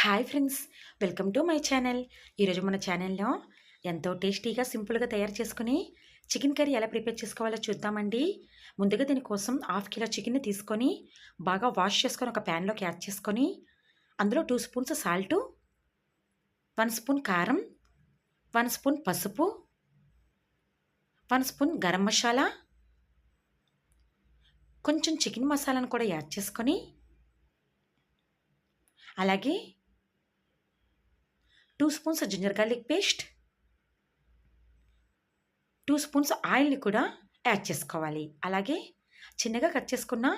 Hi friends, welcome to my channel. ఈరోజు మన ఛానల్లో ఎంతో టేస్టీగా సింపుల్గా తయారు చేసుకుని చికెన్ కర్రీ ఎలా ప్రిపేర్ చేసుకోవాలో చూద్దామండి. ముందుగా దీనికోసం హాఫ్ కిలో చికెన్ని తీసుకొని బాగా వాష్ చేసుకొని ఒక ప్యాన్లోకి యాడ్ చేసుకొని అందులో 2 స్పూన్స్ సాల్టు, 1 స్పూన్ కారం, 1 స్పూన్ పసుపు, 1 స్పూన్ గరం మసాలా, కొంచెం చికెన్ మసాలాను కూడా యాడ్ చేసుకొని అలాగే 2 spoons ginger garlic paste, 2 spoons ఆయిల్ని కూడా యాడ్ చేసుకోవాలి. అలాగే చిన్నగా కట్ చేసుకున్న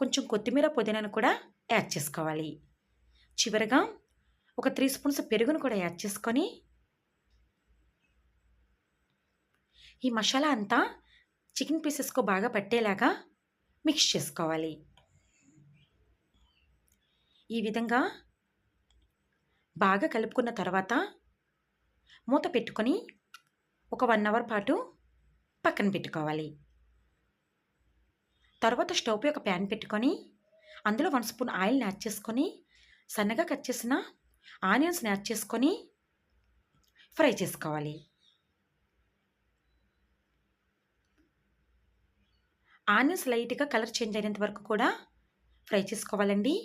కొంచెం కొత్తిమీర పుదీనాను కూడా యాడ్ చేసుకోవాలి. చివరగా ఒక 3 స్పూన్స్ పెరుగును కూడా యాడ్ చేసుకొని ఈ మసాలా అంతా చికెన్ పీసెస్కు బాగా పట్టేలాగా మిక్స్ చేసుకోవాలి. ఈ విధంగా బాగా కలుపుకున్న తర్వాత మూత పెట్టుకొని ఒక 1 అవర్ పాటు పక్కన పెట్టుకోవాలి. తర్వాత స్టవ్పై ఒక ప్యాన్ పెట్టుకొని అందులో 1 స్పూన్ ఆయిల్ని యాడ్ చేసుకొని సన్నగా కట్ చేసిన ఆనియన్స్ని యాడ్ చేసుకొని ఫ్రై చేసుకోవాలి. ఆనియన్స్ లైట్గా కలర్ చేంజ్ అయినంత వరకు కూడా ఫ్రై చేసుకోవాలండి.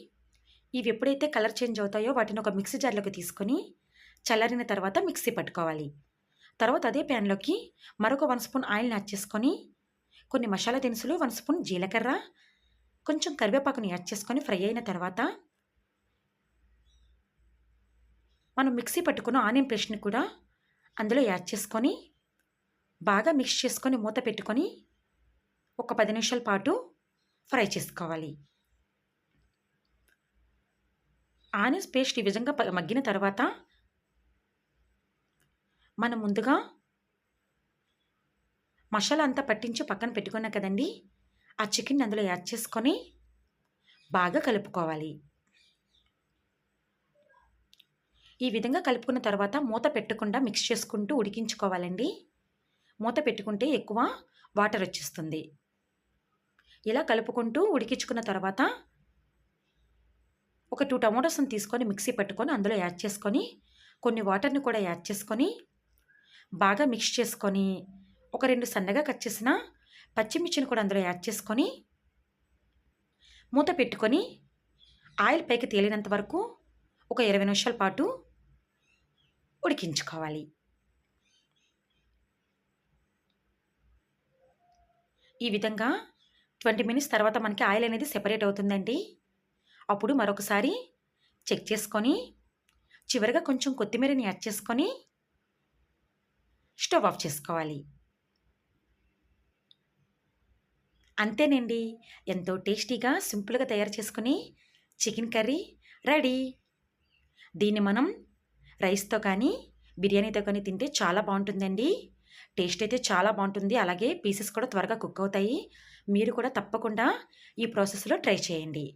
ఇవి ఎప్పుడైతే కలర్ చేంజ్ అవుతాయో వాటిని ఒక మిక్సీ జార్లోకి తీసుకొని చల్లారిన తర్వాత మిక్సీ పట్టుకోవాలి. తర్వాత అదే ప్యాన్లోకి మరొక 1 స్పూన్ ఆయిల్ని యాడ్ చేసుకొని కొన్ని మసాలా దినుసులు, 1 స్పూన్ జీలకర్ర, కొంచెం కరివేపాకుని యాడ్ చేసుకొని ఫ్రై అయిన తర్వాత మనం మిక్సీ పట్టుకున్న ఆనియన్ పేస్ట్ని కూడా అందులో యాడ్ చేసుకొని బాగా మిక్స్ చేసుకొని మూత పెట్టుకొని ఒక 10 నిమిషాల పాటు ఫ్రై చేసుకోవాలి. ఆనియన్స్ పేస్ట్ ఈ విధంగా మగ్గిన తర్వాత మనం ముందుగా మసాలా అంతా పట్టించి పక్కన పెట్టుకున్నాం కదండి, ఆ చికెన్ అందులో యాడ్ చేసుకొని బాగా కలుపుకోవాలి. ఈ విధంగా కలుపుకున్న తర్వాత మూత పెట్టకుండా మిక్స్ చేసుకుంటూ ఉడికించుకోవాలండి. మూత పెట్టుకుంటే ఎక్కువ వాటర్ వచ్చేస్తుంది. ఇలా కలుపుకుంటూ ఉడికించుకున్న తర్వాత ఒక 2 టమోటాస్ని తీసుకొని మిక్సీ పట్టుకొని అందులో యాడ్ చేసుకొని కొన్ని వాటర్ని కూడా యాడ్ చేసుకొని బాగా మిక్స్ చేసుకొని ఒక 2 సన్నగా కట్ చేసిన పచ్చిమిర్చిని కూడా అందులో యాడ్ చేసుకొని మూత పెట్టుకొని ఆయిల్ పైకి తేలినంత వరకు ఒక 20 నిమిషాల పాటు ఉడికించుకోవాలి. ఈ విధంగా 20 మినిట్స్ తర్వాత మనకి ఆయిల్ అనేది సెపరేట్ అవుతుందండి. అప్పుడు మరొకసారి చెక్ చేసుకొని చివరిగా కొంచెం కొత్తిమీరని యాడ్ చేసుకొని స్టవ్ ఆఫ్ చేసుకోవాలి. అంతేనండి, ఎంతో టేస్టీగా సింపుల్గా తయారు చేసుకుని చికెన్ కర్రీ రెడీ. దీన్ని మనం రైస్తో కానీ బిర్యానీతో కానీ తింటే చాలా బాగుంటుందండి. టేస్ట్ అయితే చాలా బాగుంటుంది. అలాగే పీసెస్ కూడా త్వరగా కుక్ అవుతాయి. మీరు కూడా తప్పకుండా ఈ ప్రాసెస్లో ట్రై చేయండి.